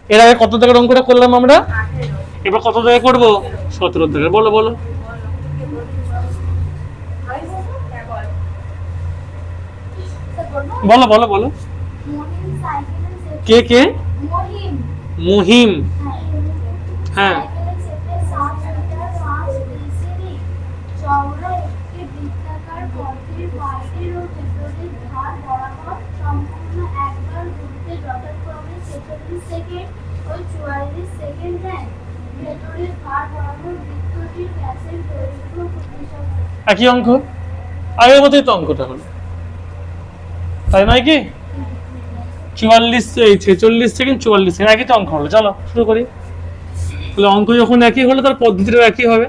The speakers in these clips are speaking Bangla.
এর আগে কত দাগের অঙ্কটা করলাম আমরা? এবার কত দাগে করবো? 17 দাগের। বলো বলো বলো বলো বলো। কে কে? মুহিম। হ্যাঁ, একই অঙ্ক, আগের মতোই তো অঙ্কটা হলো, তাই নয় কি? 46 সেকেন্ড 44 সেকেন্ড, একই তো অঙ্ক হলো। চলো শুরু করি। তাহলে অঙ্ক যখন একই হলো তার পদ্ধতিটাও একই হবে।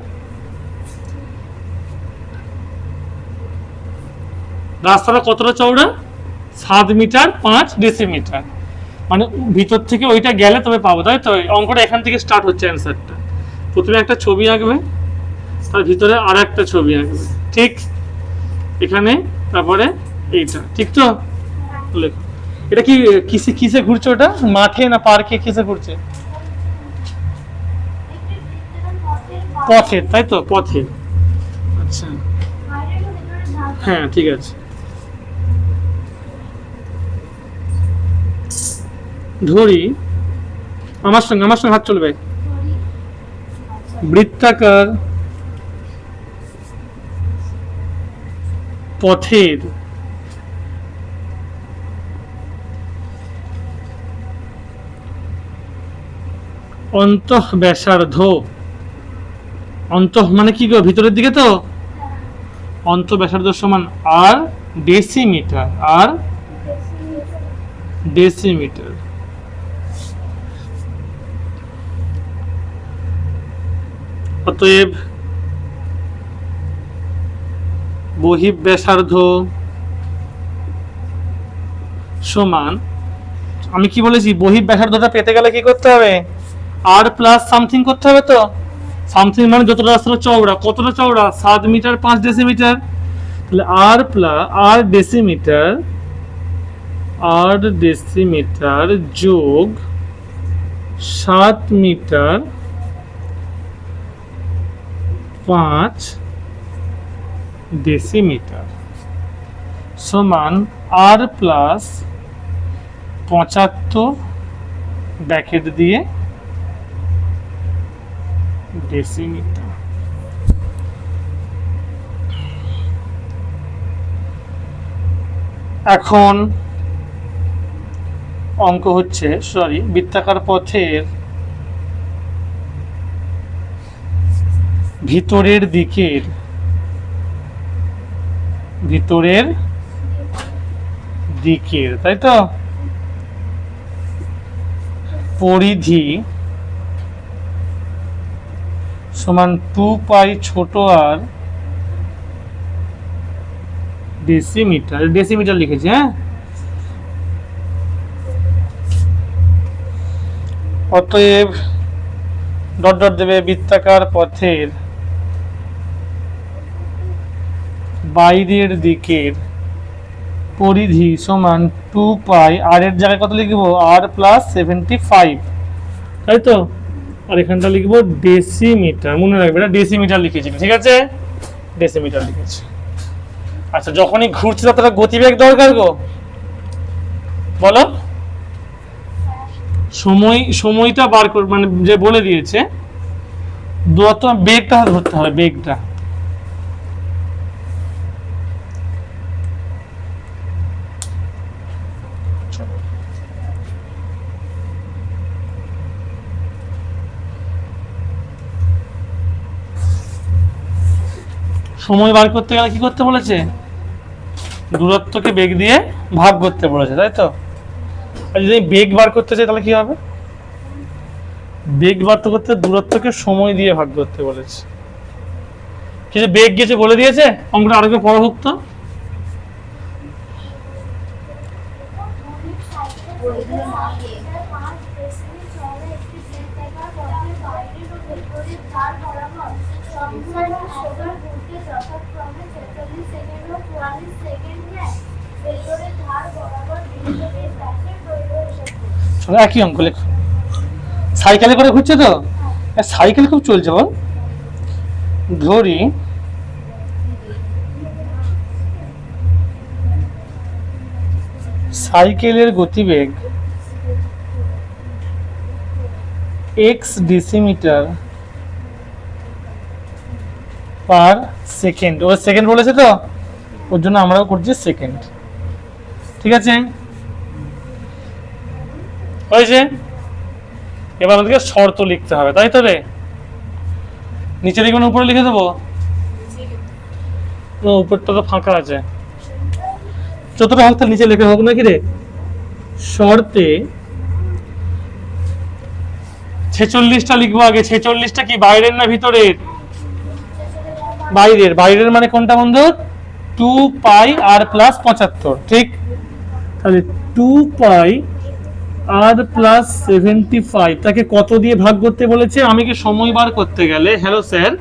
রাস্তাটা কতটা চওড়া? 7 মিটার 5 ডেসিমিটার। মানে ভিতর থেকে ওইটা গেলে তবে পাবো, তাই তো? অঙ্কটা এখান থেকে স্টার্ট হচ্ছে। অ্যান্সারটা প্রথমে একটা ছবি আঁকবে, তার ভিতরে আর একটা ছবি আঁকবে, ঠিক এখানে, তারপরে এইটা, ঠিক তো? লেখো। এটা কি কিসে কিসে ঘুরছে? ওটা মাঠে না পার্কে? কিসে ঘুরছে? পথে, তাই তো? পথে। আচ্ছা, হ্যাঁ ঠিক আছে। ধরি, আমার সঙ্গে হাত চলবে। বৃত্তাকার পথের অন্তঃ ব্যাসার্ধ, অন্তঃ মানে কি গো? ভিতরের দিকে তো। অন্তঃ ব্যাসার্ধ সমান আর ডেসিমিটার, আর ডেসিমিটার। অতএব বহিঃব্যাসার্ধ সমান, আমি কি বলেছি? বহিঃব্যাসার্ধটা পেতে গেলে কি করতে হবে? আর প্লাস সামথিং করতে হবে তো। সামথিং মানে যতটা রাস্তা চওড়া। কতটা চওড়া? 7 মিটার 5 ডেসিমিটার। তাহলে আর প্লাস আর ডেসিমিটার, আর ডেসিমিটার যোগ 7 মিটার 5 ডেসিমিটার সমান আর প্লাস 75 ব্র্যাকেট দিয়ে ডেসিমিটার। এখন অঙ্ক হচ্ছে, বৃত্তাকার পথের ভিতরের দিকের তাই তো পরিধি সমান 2 পাই ছোট আর ডেসিমিটার। ডেসিমিটার লিখেছি, হ্যাঁ। অতএব ডট ডট দেবে, বৃত্তাকার পথের বাইরের দিকের পরিধি সমান 2 পাই, আর এর জায়গায় কত লিখবো? আর প্লাস 75, তাই তো? আর এখানটা লিখবো ডেসিমিটার। মনে রাখবে, এটা ডেসিমিটার লিখেছি, ঠিক আছে? ডেসিমিটার লিখেছি। আচ্ছা, যখনই ঘুরছে ততটা গতিবেগ দরকার গো, বলো। সময়টা বার কর, মানে যে বলে দিয়েছে দূরত্ব, বেগটা ধরতে হবে, বেগটা। সময় বার করতে গেলে কি করতে বলেছে? দূরত্বকে বেগ দিয়ে ভাগ করতে বলেছে, তাই তো? আর যদি বেগ বার করতে চাই তাহলে কি হবে? বেগ বার করতে দূরত্বকে সময় দিয়ে ভাগ করতে বলেছে। কিছু বেগ গেছে বলে দিয়েছে, অঙ্কটা আরেকবার পরভুক্ত। একই অঙ্ক লেখো। সাইকেলে করে ঘুরছে তো, সাইকেল খুব চলছে বল। ধরি সাইকেলের গতিবেগ x ডেসিমিটার পার সেকেন্ড। ও সেকেন্ড বলেছে তো, ওর জন্য আমরাও করছি সেকেন্ড। ঠিক আছে, হয়েছে। এবার আমাদেরকে শর্ত লিখতে হবে, তাই তো রে? নিচে লিখবে না উপরে লিখে দেবো? না, উপরটা তো ফাঁকা আছে। যতটা হোক তার নিচে লেখা হোক নাকি রে। শর্তে 46টা লিখবো আগে। 46টা কি বাইরের না ভিতরের? বাইরের। বাইরের মানে কোনটা বন্ধু? 2 পাই আর প্লাস 75। ঠিক, তাহলে 2 পাই আর প্লাস 75 তাকে কত দিয়ে ভাগ করতে বলেছে? আমি কি সময় বার করতে গেলে, হ্যালো স্যার,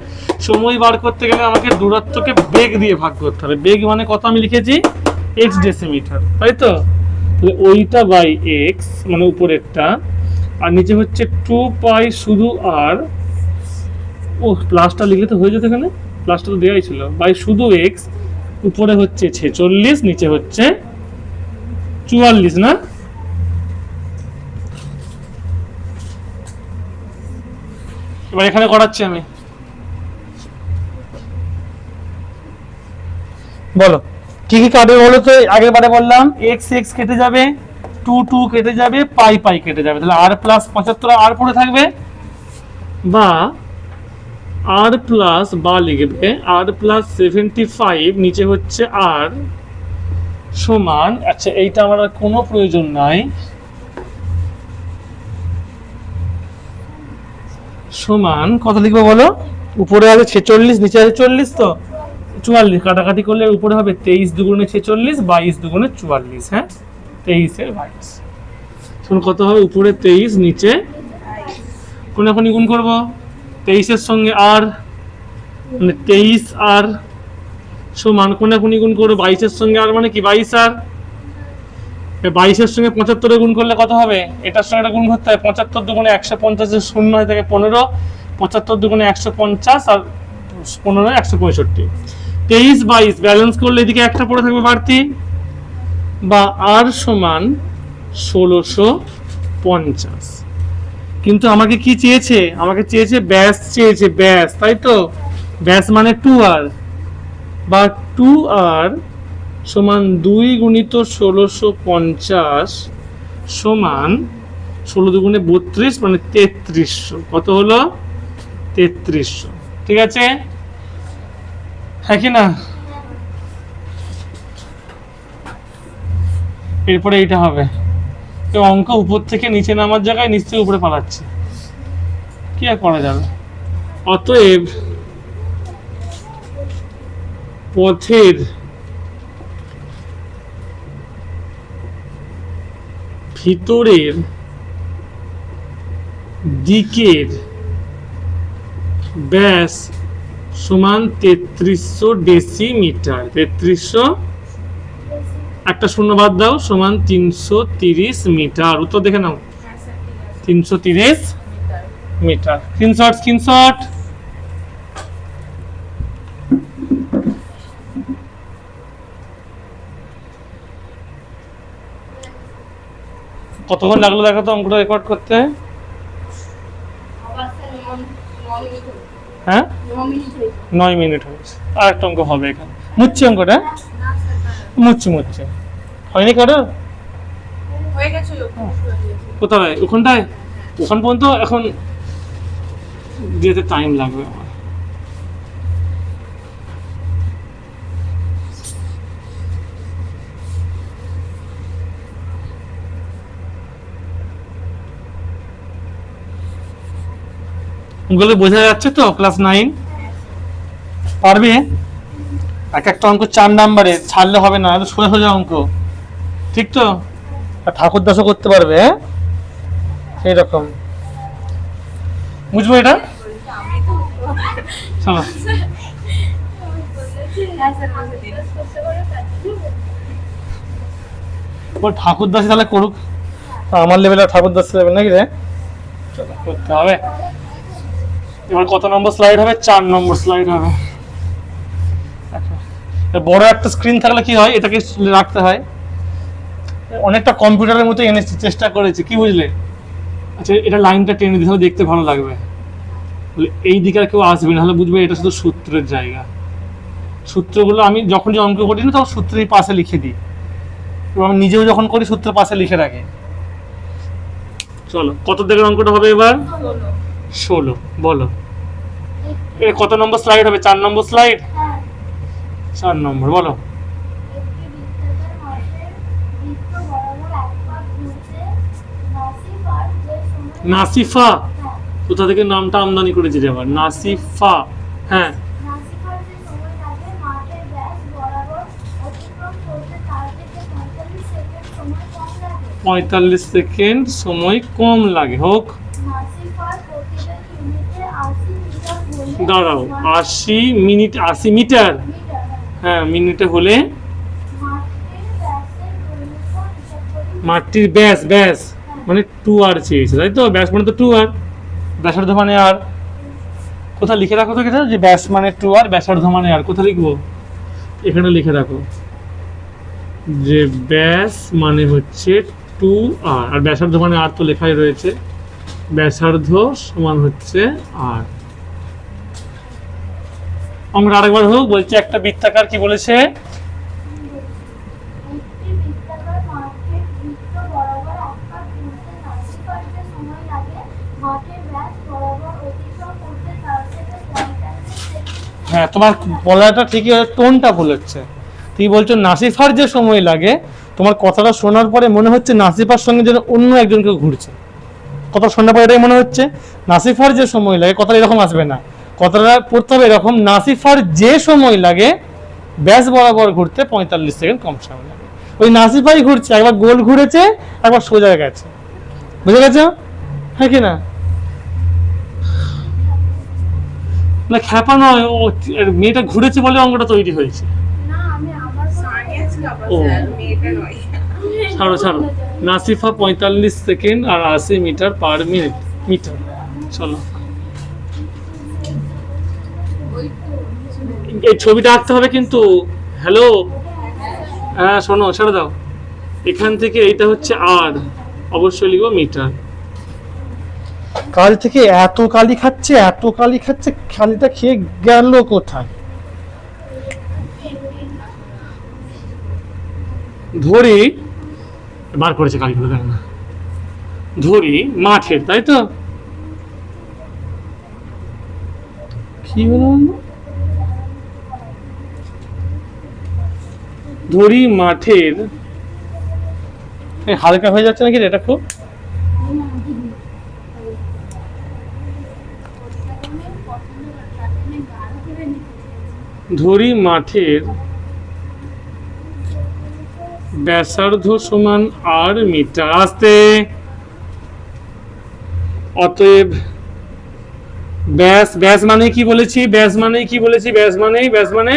সময় বার করতে গেলে আমাকে দূরত্বকে বেগ দিয়ে ভাগ করতে হবে। বেগ মানে কত আমি লিখেছি? x ডেসিমিটার, তাই তো? তাহলে ওইটা বাই x মানে উপরেরটা, আর নিচে হচ্ছে 2 পাই শুধু আর, ও প্লাসটা লিখলে তো হয়ে যেত, এখানে প্লাসটা তো দেওয়াই ছিল, বাই শুধু x, উপরে হচ্ছে 46, নিচে হচ্ছে 44, না? এবার এখানে করাচ্ছি আমি, বলো কি কি কাটবে বলো তো? আগের বারে বললাম এক্স এক্স কেটে যাবে, 2 2 কেটে যাবে, পাই পাই কেটে যাবে, তাহলে আর প্লাস 75 আর পড়ে থাকবে, বা আর প্লাস বা লিখবে আর প্লাস 75 নিচে হচ্ছে আর সমান, আচ্ছা এইটা আমার আর কোনো প্রয়োজন নাই, সমান কত লিখবো বলো? উপরে আছে 46, নিচে আছে 40, তো 44 কাটাকাটি করলে উপরে হবে 23 দুগুণে 46, 22 দুগুণে 44। হ্যাঁ, 23 এর 22। শুন কত হবে? উপরে 23, নিচে কোনাকুনি গুণ করব, 23 এর সঙ্গে আর মানে 23 আর সমান কোনাকুনি গুণ করব 22 এর সঙ্গে আর মানে কি 22 আর 22 এর সঙ্গে 75 গুণ করলে কত হবে? এটার সঙ্গে এটা গুণ করতে হয়, 75 দুগুণে 150 এর শূন্য হয়ে থাকে 15, 75 দুগুণে 150 আর 15 165, 23 22 ব্যালেন্স করলে এদিকে একটা পড়ে থাকবে বাড়তি, বা আর সমান 1650। কিন্তু আমাকে কি চেয়েছে? আমাকে চেয়েছে ব্যাস, চেয়েছে ব্যাস, তাই তো? ব্যাস মানে 2r, বা 2r সমান 2 গুণিত 1650 সমান 16 দুগুণে 32 মানে 3300। কত হলো? 3300। ঠিক আছে, হ্যাঁ কি না? এরপরে এইটা হবে, অঙ্ক উপর থেকে নিচে নামার জায়গায় নিচ থেকে উপরে পালাচ্ছে, কি আর করা যাবে? অতএব পথের ভিতরের দিকের ব্যাস সমান 3300 ডেসিমিটার। 3300 একটা শূন্য বাদ দাও, সমান 330 মিটার। উত্তর দেখে নাও, 330 মিটার। Screenshot screenshot. কতক্ষণ লাগলো দেখো তো অঙ্কটা রেকর্ড করতে? হ্যাঁ, 9 মিনিট হয়েছে। আর একটা অঙ্ক হবে এখানে, মুচ্ছি অঙ্কটা, মুচ্ছি মুচ্ছি হয়নি কারো? কোথায়? ওখানটায়? ওখান পর্যন্ত এখন যেতে টাইম লাগবে আমার। ওগুলো বোঝা যাচ্ছে তো? ক্লাস 9 পারবে? এক একটা অঙ্ক 4 নাম্বারে, ছাড়লে হবে না, সোজা সোজা অঙ্ক, ঠিক তো? ঠাকুর দাসও করতে পারবে, হ্যাঁ এইরকম, বুঝবো এটা? চলো ঠাকুর দাস তাহলে করুক, আমার লেভেলে ঠাকুর দাস লেভেল নাকি রে? চলো করতে হবে। এবার কত নম্বর স্লাইড হবে? 4 নম্বর স্লাইড হবে। বড় একটা স্ক্রিন থাকলে কি হয়, এটাকে রাখতে হয়, অনেকটা কম্পিউটারের মতো এনেছি, চেষ্টা করেছি, কি বুঝলে? আচ্ছা এটা লাইনটা টেনে দিতে হবে, দেখতে ভালো লাগবে। বলে এই দিকে আর কেউ আসবে না, হলে বুঝবে এটা শুধু সূত্রের জায়গা। সূত্রগুলো আমি যখন যে অঙ্ক করি না তখন সূত্রের পাশে লিখে দিই, এবং আমি নিজেও যখন করি সূত্রের পাশে লিখে রাখি। চলো কত দিকের অঙ্কটা হবে এবার? 16। বলো এ কত নম্বর স্লাইড হবে? 4 নম্বর স্লাইড। 4 নম্বর বলো। নাসিফা, কোথা থেকে নামটা আমদানি করেছে যে আবার নাসিফা? হ্যাঁ, 45 সেকেন্ড সময় কম লাগে। হোক, দাঁড়াও, 80 মিনিট, 80 মিটার, হ্যাঁ মিনিটে হলে মাটির ব্যাস, ব্যাস মানে 2r চেয়েছে, তাই তো? ব্যাস মানে তো 2r, ব্যাসার্ধ মানে আর। কোথায় লিখে রাখো তো এটা, যে ব্যাস মানে 2r, ব্যাসার্ধ মানে আর। কোথায় লিখবো? এখানে লিখে রাখো যে ব্যাস মানে হচ্ছে 2r, আর ব্যাসার্ধ মানে আর তো লেখাই রয়েছে, ব্যাসার্ধ সমান হচ্ছে আর। আমরা আরেকবার হোক, বলছি একটা বৃত্তাকার কি বলেছে? হ্যাঁ তোমার বলাটা ঠিকই, টোনটা ভুল হচ্ছে। তুমি বলছো নাসিফার যে সময় লাগে, তোমার কথাটা শোনার পরে মনে হচ্ছে নাসিফার সঙ্গে যেন অন্য একজনকে ঘুরছে। কথা শোনার পরে এটাই মনে হচ্ছে নাসিফার যে সময় লাগে, কথাটা এরকম আসবে না, কথাটা পড়তে হবে এরকম, নাসিফার যে সময় লাগে ব্যাস বরাবর ঘুরতে 45 সেকেন্ড কম সময় লাগে। ওই নাসিফাই ঘুরছে, একবার গোল ঘুরেছে, একবার সোজা গেছে, বুঝে গেছো? হ্যাঁ কি না? না খ্যাপা নয়, ও মেয়েটা ঘুরেছে বলে অঙ্কটা তৈরি হয়েছে। ও ছাড়ো ছাড়ো, নাসিফা 45 সেকেন্ড আর 80 মিটার পার মিনিট, মিটার। চলো এই ছবিটা আঁকতে হবে কিন্তু। হ্যালো, হ্যাঁ শোনো, ছেড়ে দাও। এখান থেকে এইটা হচ্ছে আর, অবশ্যই লিখবো মিটার। কাল থেকে এত কালি খাচ্ছে, এত কালি খাচ্ছে, খালিটা খেয়ে গেল কোথায়? ধরি, বার করেছে কালিগুলো, দেখ না। ধরি মাঠের, তাই তো? কি হলো? ধরি মাঠের, হালকা হয়ে যাচ্ছে নাকি এটা খুব? ধরি মাঠের ব্যাসার্ধ সমান আর মিটার। আসতে, অতএব ব্যাস, ব্যাস মানে কি বলেছি? ব্যাস মানে কি বলেছি? ব্যাস মানে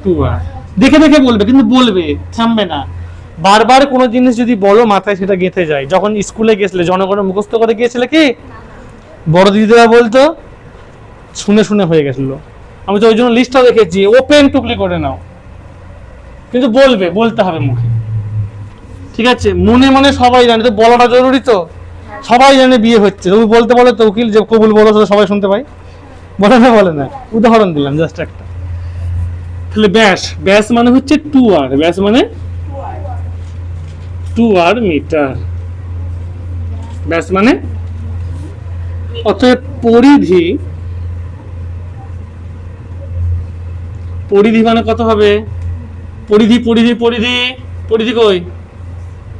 2r। দেখে দেখে বলবে, কিন্তু বলবে, থামবে না। বারবার কোনো জিনিস যদি বলো মাথায় সেটা গেঁথে যায়। যখন স্কুলে গেছিলে জনগণ মুখস্থ করে গিয়েছিলে কি, বড় দিদিরা বলতো, শুনে শুনে হয়ে গেছিল। আমি তো ওই জন্য লিস্টটা রেখেছি, ওপেন টুকলি করে নাও, কিন্তু বলবে, বলতে হবে মুখে, ঠিক আছে? মনে মনে সবাই জানে তো, বলাটা জরুরি তো। সবাই জানে বিয়ে হচ্ছে, তুমি বলতে বলো তো উকিল যে কবুল বলো, সবাই শুনতে পাই, বলে না? বলে না? উদাহরণ দিলাম জাস্ট একটা। তাহলে ব্যাস, ব্যাস মানে হচ্ছে 2r, ব্যাস মানে 2r মিটার, ব্যাস মানে। অতএব পরিধি, পরিধি মানে কত হবে? পরিধি, পরিধি, পরিধি, পরিধি কই?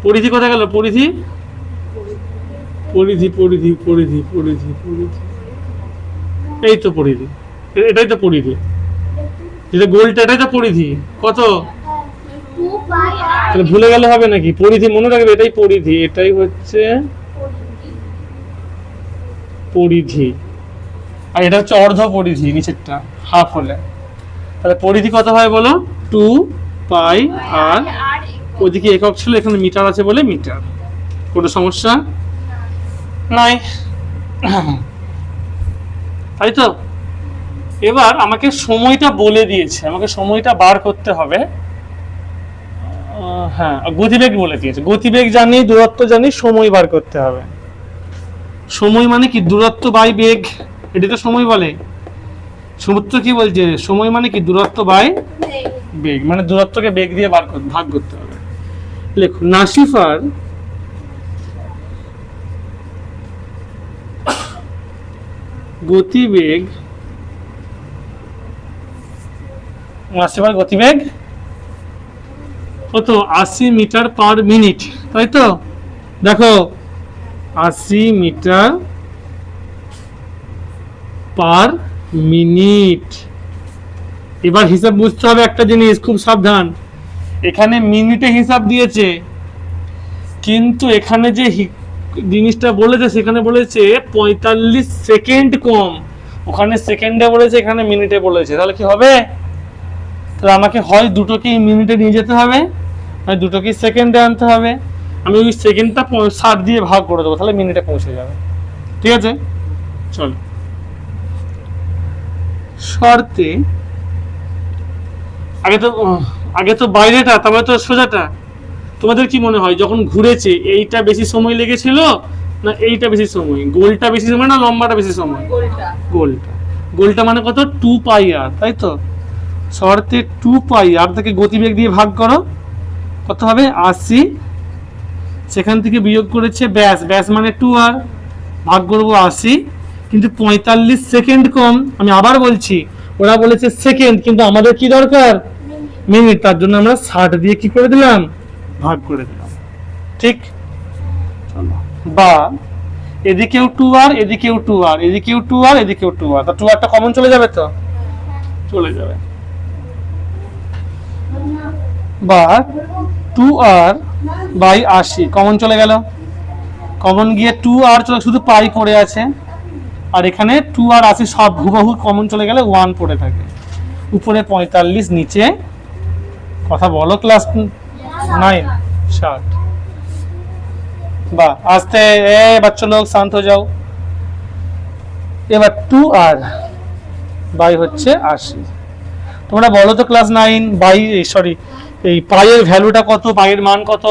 পরিধি কোথায় গেল? পরিধি, পরিধি, পরিধি, পরিধি, পরিধি, পরিধি, এই তো পরিধি, এটাই তো পরিধি, যেটা গোলটা এটাই তো পরিধি। কত? তাহলে ভুলে গেলে হবে নাকি? পরিধি মনে রাখবে, এটাই পরিধি, এটাই হচ্ছে পরিধি, আর এটা হচ্ছে অর্ধ পরিধি, নিচেরটা হাফ হলে। তাহলে পরিধি কত হয় বলো? 2πr। ওইদিকে একক ছিল, এখানে মিটার আছে বলে মিটার। কোনো সমস্যা নাই। তাই তো? এবার আমাকে সময়টা বলে দিয়েছে, আমাকে সময়টা বার করতে হবে। হ্যাঁ, গতিবেগ বলে দিয়েছে। গতিবেগ জানি, দূরত্ব জানি, সময় বার করতে হবে। সময় মানে কি? দূরত্ব বাই বেগ, এটা তো সময় বলে। সমুদ্র কি বলছে? সময় মানে কি? দূরত্ব বাই বেগ, মানে দূরত্বকে বেগ দিয়ে ভাগ করতে হবে। লেখো, নাসিফার গতিবেগ, নাসিফার গতিবেগ কত? 80 মিটার পার মিনিট, তাই তো? দেখো, 80 মিটার পার মিনিট। এবার হিসাব বুঝতে হবে একটা জিনিস, খুব সাবধান। এখানে মিনিটে হিসাব দিয়েছে, কিন্তু এখানে যে জিনিসটা বলেছে সেখানে বলেছে 45 সেকেন্ড কম। ওখানে সেকেন্ডে বলেছে, এখানে মিনিটে বলেছে। তাহলে কি হবে? তাহলে আমাকে হয় দুটোকেই মিনিটে নিয়ে যেতে হবে, হয় দুটোকেই সেকেন্ডে আনতে হবে। আমি ওই সেকেন্ডটা 60 দিয়ে ভাগ করে দেবো, তাহলে মিনিটে পৌঁছে যাবে। ঠিক আছে, চলো। শর্তে আগে তো বাইরেটা, তারপরে তো সোজাটা। তোমাদের কি মনে হয় যখন ঘুরেছে এইটা বেশি সময় লেগেছিল না এইটা বেশি সময়? গোলটা বেশি সময় না লম্বাটা বেশি সময়? গোলটা। গোলটা মানে কত? 2 পাই আর, তাই তো? শর্তে 2 পাই আর থেকে গতিবেগ দিয়ে ভাগ করো, কত হবে? 80। সেখান থেকে বিয়োগ করেছে ব্যাস, ব্যাস মানে 2 আর, ভাগ করবো 80। কিন্তু 45 সেকেন্ড কম। আমি আবার বলছি, ওরা বলেছে সেকেন্ড, কিন্তু আমাদের কি দরকার? মিনিট। তার জন্য আমরা 60 দিয়ে কি করে দিলাম? ভাগ করে দিলাম। ঠিক? চলো। বা এদিকেও 2 আর, এদিকেও 2 আর, এদিকেও 2 আর, এদিকেও 2 আর। তা 2 আরটা কমন চলে যাবে তো? চলে যাবে। বা 2 আর বাই 80 কমন চলে গেল। কমন গিয়ে 2 আর চলে, শুধু পাই পড়ে আছে। আর এখানে 2 আর 80 সব হুবহু কমন চলে গেলে 1 পড়ে থাকে। উপরে 45, নিচে কথা বলো ক্লাস 9 60। বাহ, আস্তে, এ বাচ্চা লোক শান্ত হয়ে যাও। এবার 2 আর বাই হচ্ছে 80। তোমরা বলো তো ক্লাস 9 বাই, সরি, এই পাইয়ের ভ্যালুটা কত? পাইয়ের মান কত?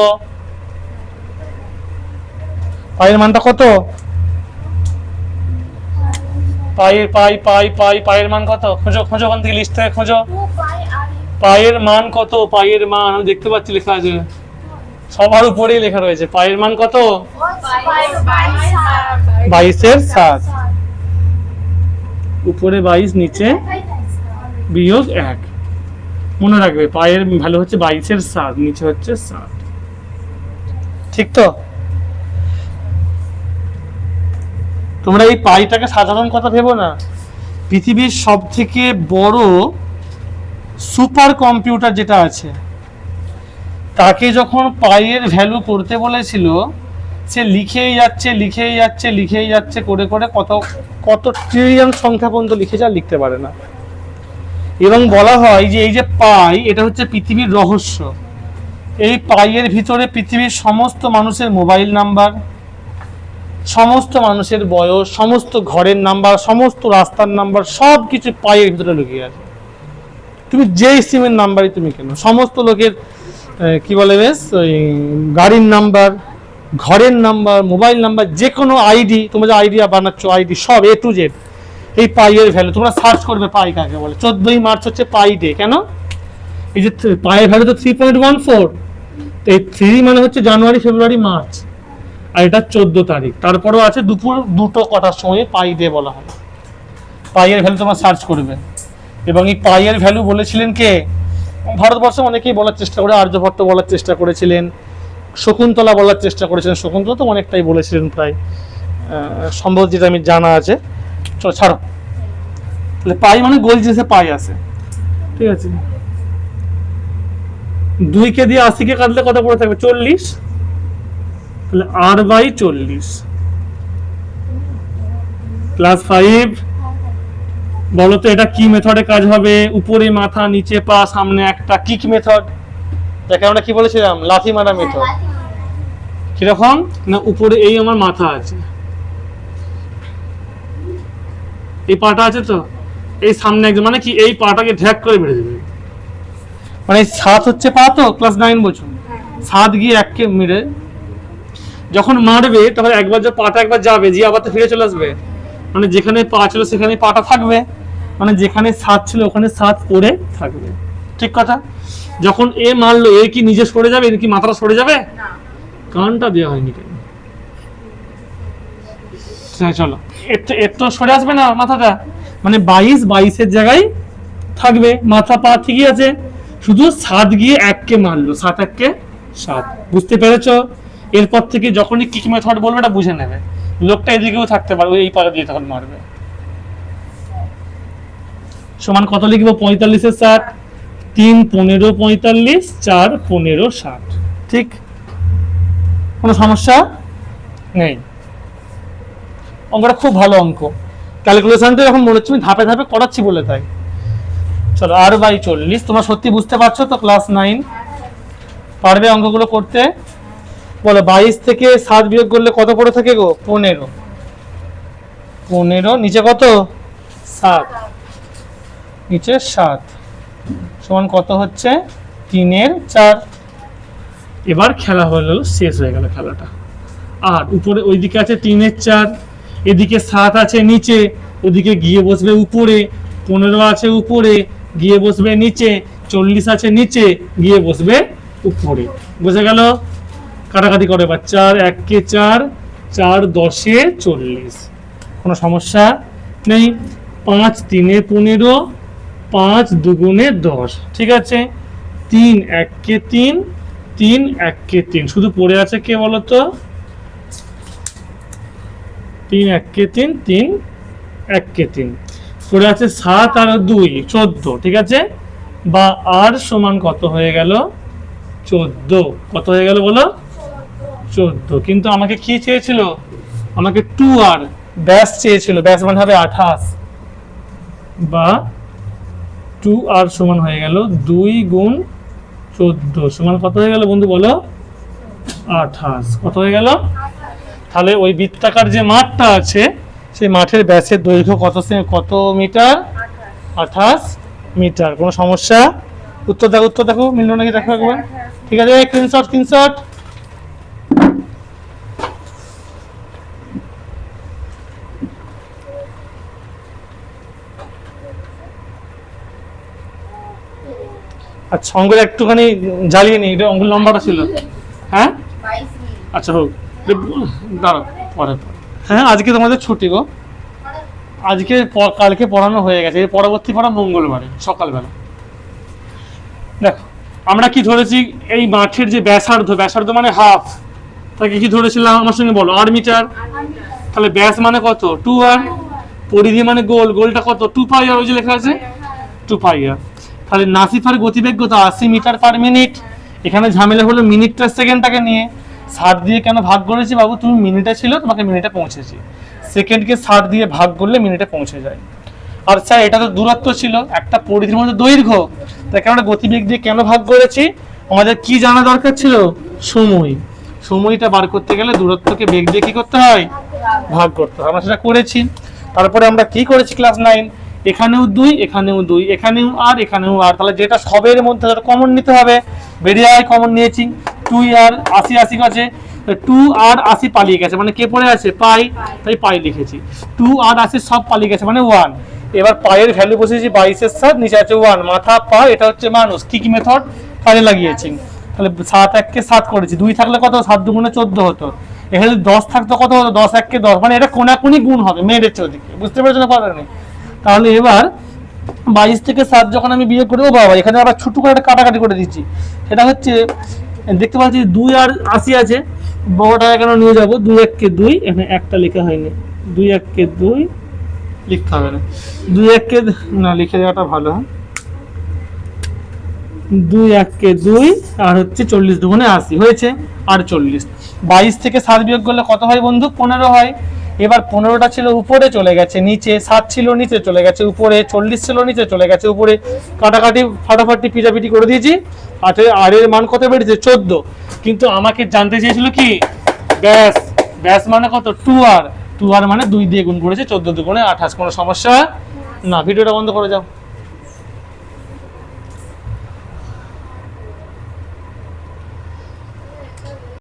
পাইয়ের মানটা কত? পাইয়ের মান কত? খোঁজো খোঁজো, ওখান থেকে লিস্ট থেকে খোঁজো। পাইয়ের মান কত? পাইয়ের মান আমি দেখতে পাচ্ছি লেখা আছে, সবার উপরেই লেখা রয়েছে। পাইয়ের মান কত? 22/7। উপরে 22, নিচে বিয়োগ 1। মনে রাখবে পাইয়ের ভ্যালু হচ্ছে 22/7, নিচে হচ্ছে 7। ঠিক তো? তোমরা এই পাইটাকে সাধারণ কথা ভেবো না। পৃথিবীর সব থেকে বড় সুপার কম্পিউটার যেটা আছে, তাকে যখন পাইয়ের ভ্যালু করতে বলেছিল, সে লিখেই যাচ্ছে করে করে কত কত ট্রিলিয়ন সংখ্যা পর্যন্ত লিখে যা, লিখতে পারে না। এবং বলা হয় যে এই যে পাই, এটা হচ্ছে পৃথিবীর রহস্য। এই পাইয়ের ভিতরে পৃথিবীর সমস্ত মানুষের মোবাইল নাম্বার, সমস্ত মানুষের বয়স, সমস্ত ঘরের নাম্বার, সমস্ত রাস্তার নাম্বার, সব কিছু পাইয়ের ভিতরে লুকিয়ে আছে। তুমি যেই সিমের নাম্বারই তুমি কেন, সমস্ত লোকের কি বলে বেশ, ওই গাড়ির নাম্বার, ঘরের নাম্বার, মোবাইল নাম্বার, যে কোনো আইডি, তোমরা যে আইডিয়া বানাচ্ছ, আইডি সব A to Z এই পাইয়ের ভ্যালু। তোমরা সার্চ করবে পাই কাকে বলে। 14ই মার্চ হচ্ছে পাই ডে। কেন? এই যে পাইয়ের ভ্যালু তো 3.14, এই 3 মানে হচ্ছে জানুয়ারি, ফেব্রুয়ারি, মার্চ, আর এটা 14 তারিখ। তারপরেও আছে দুপুর 2টো সময় পাই ডে বলা হয়। পাইয়ের ভ্যালু তোমরা সার্চ করবে। এবং এই পাইয়ের ভ্যালু বলেছিলেন কে? ভারতবর্ষে অনেকেই বলার চেষ্টা করে, আর্যভট্ট বলার চেষ্টা করেছিলেন, শকুন্তলা বলার চেষ্টা করেছিলেন। শকুন্তলা তো অনেকটাই বলেছিলেন প্রায়, সম্ভব, যেটা আমি জানা আছে। চলো ছাড়ো। তাহলে পাই মানে গোল জিনিসে পাই আছে। ঠিক আছে, 2কে দিয়ে 80কে কাটলে কত পড়ে থাকবে? 40। তাহলে R/40। ক্লাস 5 বলো তো এটা কি মেথডে কাজ হবে? উপরে মাথা, নিচে পা, সামনে একটা, কিক মেথড। যাকে আমরা কি বলেছিলাম? লাথি মারা মেথড। কিরকম না, উপরে এই আমার মাথা আছে, এই পাটা আছে তো, এই সামনে একদম মানে কি এই পাটাকে ঢ্যাক করে বেড়ে দেবে, মানে 7 হচ্ছে পা তো, ক্লাস 9 বছর, 7 গিয়ে 1কে মেরে যখন মারবে তখন একবার যে পাটা একবার যাবে, যে আবার তো ফিরে চলে আসবে, মানে যেখানে পা ছিল সেখানে পাটা থাকবে, মানে যেখানে 7 ছিল ওখানে 7 পড়ে থাকবে, ঠিক কথা। যখন এ মারলো, এ কি নিজে সরে যাবে, এর কি মাথাটা সরে যাবে? কানটা দেওয়া হয়নি কেন? চলো, এর তো সরে আসবে না মাথাটা, মানে 22 জায়গায় থাকবে, মাথা পা ঠিকই আছে, শুধু 7 গিয়ে 1কে মারলো, 7 1কে 7, বুঝতে পেরেছো? এরপর থেকে যখনই কিক মেথড বলবে এটা বুঝে নেবে, লোকটা এদিকেও থাকতে পারবে, এই পা দিয়ে তখন মারবে। সমান কত লিখবো? 45 এর 7, 3 15 45, 4 15 60, ঠিক? কোনো সমস্যা নেই, অঙ্কটা খুব ভালো অঙ্ক, ক্যালকুলেশনটা এখন মনে হচ্ছে আমি ধাপে ধাপে করাচ্ছি বলে তাই। চলো, r/40, তোমরা সত্যি বুঝতে পারছো তো? ক্লাস 9 পারবে অঙ্কগুলো করতে? বলো, 22 থেকে 7 বিয়োগ করলে কত পড়ে থাকে গো? 15, 15 নিচে কত? 7, নিচে 7, সমান কত হচ্ছে? 3 এর 4। এবার খেলা হলো, শেষ হয়ে গেল খেলাটা। আর উপরে ওইদিকে আছে 3 এর 4, এদিকে 7 আছে নিচে, ওদিকে গিয়ে বসবে উপরে, 15 আছে উপরে গিয়ে বসবে নিচে, 40 আছে নিচে গিয়ে বসবে উপরে, বুঝে গেল? কাটাকাটি করে এবার, 4 1কে 4, 4 10-এ 40, কোনো সমস্যা নেই। 5 3-এ 15, 5 2-গুণে 10, ঠিক আছে। 3 1কে 3, 3 1কে 3, শুধু পড়ে আছে কে বলো তো? 3 1কে 3, 3 1কে 3 পড়ে আছে, 7 আর 2 14, ঠিক আছে। বা আর সমান কত হয়ে গেল? 14, কত হয়ে গেল বলো? 14, কিন্তু আমাকে কি চেয়েছিল? আমাকে 2r ব্যাস চেয়েছিল, ব্যাস মানে হবে 28, বা 2r সমান হয়ে গেল 2 গুণ 14, সমান কত হয়ে গেল বন্ধু বলো? 28, কত হয়ে গেল? তাহলে ওই বৃত্তাকার যে মাঠটা আছে সেই মাঠের ব্যাসের দৈর্ঘ্য কত মিটার? 28 মিটার। কোনো সমস্যা? উত্তর দেখো মিলল নাকি দেখো একবার, ঠিক আছে? স্ক্রিনশট। আচ্ছা, অঙ্কটা একটুখানি জ্বালিয়ে নি, এটা অঙ্কের লম্বাটা ছিল, হ্যাঁ আচ্ছা হোক, দাঁড়াও পরে। হ্যাঁ, আজকে তোমাদের ছুটি গো, আজকে কালকে পড়ানো হয়ে গেছে, এর পরবর্তী পড়া মঙ্গলবারে সকালবেলা। দেখো, আমরা কি ধরেছি? এই মাঠের যে ব্যাসার্ধ মানে হাফ, তাকে কি ধরেছিলাম আমার সঙ্গে বলো? r metre. তাহলে ব্যাস মানে কত? 2r। পরিধি মানে গোলটা কত? 2πr, ওই যে লেখা আছে 2πr। তাহলে নাসিফার গতিবেগ কত? 80 মিটার পার মিনিট। এখানে ঝামেলা হলো মিনিটটা সেকেন্ডটাকে নিয়ে, 60 দিয়ে কেন ভাগ করেছি বাবু? তুমি মিনিটে ছিল, তোমাকে মিনিটে পৌঁছেছি, সেকেন্ডকে 60 দিয়ে ভাগ করলে মিনিটে পৌঁছে যায়। আর স্যার এটা তো দূরত্ব ছিল, একটা পরিধির মধ্যে দৈর্ঘ্য, তাকে আমরা গতিবেগ দিয়ে কেন ভাগ করেছি? আমাদের কি জানা দরকার ছিল? সময়টা বার করতে গেলে দূরত্বকে বেগ দিয়ে কি করতে হয়? ভাগ করতে হয়। আমরা সেটা করেছি। তারপরে আমরা কি করেছি ক্লাস 9? এখানেও 2, এখানেও 2, এখানেও আর, এখানেও আর, তাহলে যেটা সবের মধ্যে কমন নিতে হবে, বেরিয়ে আয়, কমন নিয়েছি। 2 আর 80 গেছে, 2 আর 80 পালিয়ে গেছে, মানে কে পড়ে আছে? পাই, তাই পাই লিখেছি। 2 আর 80 সব পালিয়ে গেছে মানে 1। এবার পায়ের ভ্যালু বসেছি 22 এর 7, নিচে আছে 1, মাথা পা, এটা হচ্ছে মানুষ। কি মেথড? কাজে লাগিয়েছি। তাহলে 7 1কে 7 করেছি, 2 থাকলে কত? 7 2 গুণে 14 হতো। এখানে 10 থাকতো কত হতো? 10 1কে 10, মানে এটা কোনাকুনি গুণ হবে, মেরেছে ওদিকে, বুঝতে পেরেছো না? পারবে না। তাহলে এবার 22 থেকে 7 যখন আমি বিয়োগ করবো, বাবা এখানে আবার ছোট করে একটা কাটাকাটি করে দিচ্ছি, সেটা হচ্ছে দেখতে পাচ্ছি 2 আর 80 আছে, বড়টা এখানে নিয়ে যাবো, 2 1কে 2, এখানে একটা লেখা হয়নি, 2 1কে 2 লিখতে হবে না, 2 1কে না লিখে দেওয়াটা ভালো। 2 1কে 2 আর হচ্ছে 40 দুগুণে 80 হয়েছে, আর 40। 22 থেকে 7 বিয়োগ করলে কত হয় বন্ধু? 15 হয়। এবার 15টা ছিল উপরে, চলে গেছে নিচে, 7 ছিল নিচে, চলে গেছে উপরে, 40 ছিল নিচে, চলে গেছে উপরে, কাটাকাটি ফাটাফাটি পিটাপিটি করে দিয়েছি। আর এর মান কত বেড়েছে? 14। কিন্তু আমাকে জানতে চেয়েছিল কি? ব্যাস মানে কত? 2r। 2r মানে 2 দিয়ে গুণ করেছে, 14 দুগুণে 28। কোনো সমস্যা না। ভিডিওটা বন্ধ করে যাও।